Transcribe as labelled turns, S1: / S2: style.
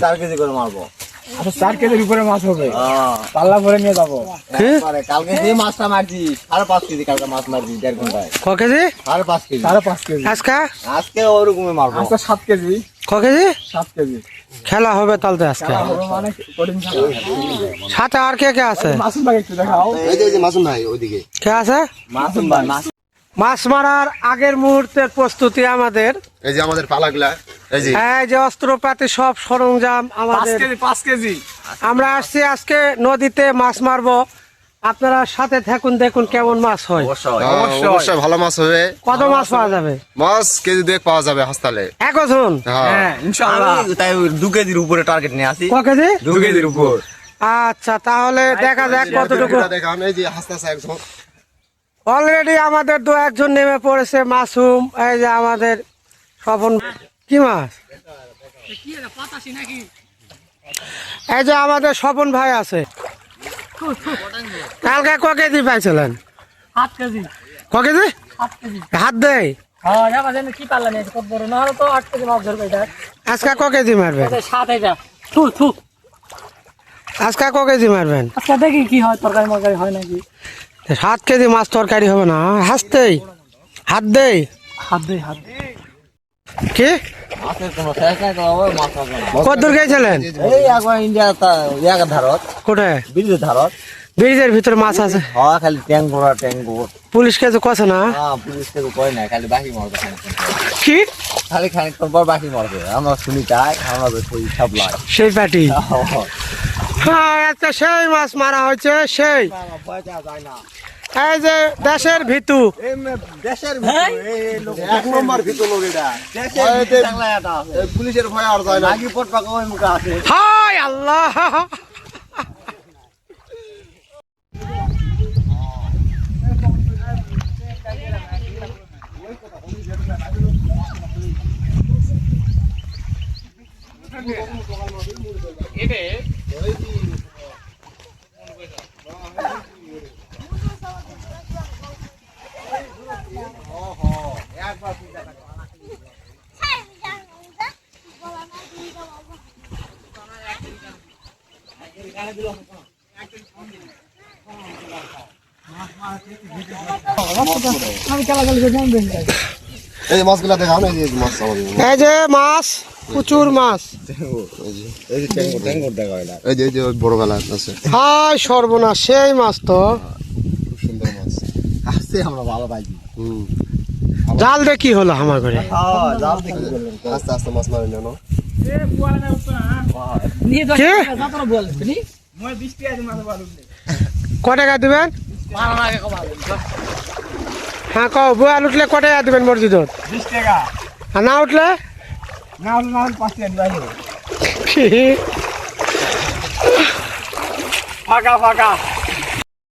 S1: 4 KG করে মারবো।
S2: আচ্ছা 4 কেজির উপরে মাছ হবে। পাল্লা ভরে নিয়ে যাবো।
S1: কালকে যে মাছটা মারছি 5.5 কেজি কালকে মাছ মারছি 1.5 ঘন্টায়।
S3: ক কেজি?
S1: 5.5 কেজি।
S2: 5.5 কেজি।
S1: আজকে ওরকমই মারবো।
S2: আজকে 7 কেজি।
S3: ক কেজি?
S2: 7 কেজি।
S3: খেলা হবে তাহলে আজকে।
S2: মানে কঠিন খেলা।
S3: সাথে আর কে কে আছে?
S2: মাসুম ভাই একটু দেখাও।
S1: এই যে মাসুম ভাই ওইদিকে।
S3: কে আছে?
S1: মাসুম ভাই
S3: মাছ মারার আগের মুহূর্তের প্রস্তুতি আমাদের।
S1: এই যে আমাদের পালাগুলা এই
S3: যে অস্ত্রপাতি সব সরঞ্জাম আমাদের।
S2: 5 কেজি।
S3: আমরা আসছি আজকে নদীতে মাছ মারবো। আপনারা সাথে থাকুন, দেখুন কেমন মাছ হয়।
S1: অবশ্যই ভালো মাছ হবে।
S3: কত মাছ পাওয়া যাবে?
S1: মাছ কেজি 2 পাওয়া যাবে হাসতালে।
S3: এক ওজন?
S2: হ্যাঁ ইনশাআল্লাহ।
S1: তাই 2 কেজির উপরে টার্গেট নিয়ে আসি।
S3: ক কেজি?
S1: 2 কেজির উপর।
S3: আচ্ছা তাহলে দেখা যাক কতটুকু।
S1: দেখান এই যে হাসতাছে একজন।
S3: অলরেডি আমাদের 2-1 নেমে পড়েছে। মাসুম, এই যে আমাদের স্বপন। কি মাছ? এই যে আমাদের স্বপন ভাই আছে। কালকে ক কেজি পাইছিলেন?
S4: 7 কেজি।
S3: ক কেজি?
S4: 7 কেজি।
S3: হাত দেয়?
S4: হ্যাঁ, না বাজে কি পারলা নেই কত বড় না হলে তো 8 কেজি মাছ ধরবে এটা।
S3: আজকে ক কেজি মারবেন?
S4: 7 এটা। থু থু।
S3: আজকে ক কেজি মারবেন?
S4: আচ্ছা দেখি কি হয়, তরকারি মরকারি হয় নাকি।
S3: 7 কেজি মাছ তরকারি হবে না। হাসতেই হাত দেয়?
S4: হাত দে হাত।
S3: কি
S1: মাছের কোনো শেষ নাই তো বাবা, মাছ হবে না।
S3: কত দূর গেছিলেন?
S1: এই একবার ইন্ডিয়া ইয়ার ধারত
S3: কোথায়?
S1: ব্রিজের ধারত।
S3: ব্রিজের ভিতরে মাছ আছে।
S1: হ্যাঁ খালি ট্যাঙ্ক ভরা ট্যাঙ্ক ভর।
S3: পুলিশ কাছে কছে না?
S1: হ্যাঁ পুলিশ থেকে কই না, খালি বাকি মারবে।
S3: কি
S1: খালি খানিকক্ষণ পর বাকি মারবে। আমরা শুনি তাই আমরা সেই সব লাই।
S3: সেই পার্টি? হ্যাঁ আজকে সেই মাছ মারা হয়েছে। সেই
S1: পয়সা যায় না।
S3: এই যে দেশের ভিতু।
S1: দেশের এক নম্বর ভিতর লোক এটা। পুলিশের ভয় আর যায় না। আগে পট পাকা ওই মুখে আছে।
S3: হায় আল্লাহ।
S4: আমি কালাকালি করে জানবে না।
S1: এই যে মাছগুলা দেখাও না, এই যে মাছ আমাদের।
S3: এই যে মাছ, প্রচুর মাছ।
S1: এই যে ট্যাঙ্গর দেখা হয় না। এই যে ওই বড় গালা আছে।
S3: হায় সর্বনাশ, সেই মাছ তো।
S1: খুব সুন্দর মাছ। আসছে আমরা ভালো পাইছি।
S3: জাল দিয়ে কি হলো আমার ঘরে?
S1: হ্যাঁ জাল দেখি বললেন। আস্তে আস্তে মাছ মারেন না।
S4: এ বুয়ালে না উঠতো না। নিয়ে দশ
S3: কে?
S4: টাকা যাতরা বুয়ালে নি।
S2: মই 20 টাকা দিয়ে মাছ ভালো উঠলে।
S3: ক টাকা দিবেন?
S4: মারা না কো ভালো।
S3: হ্যাঁ কও, বুয়াল উঠলে ক টাকা দিবেন মসজিদত?
S2: 20 টাকা।
S3: আর না উঠলে?
S2: না হলে 5 টাকা দিবাই।
S3: কি?
S2: ফাঁকা ফাঁকা।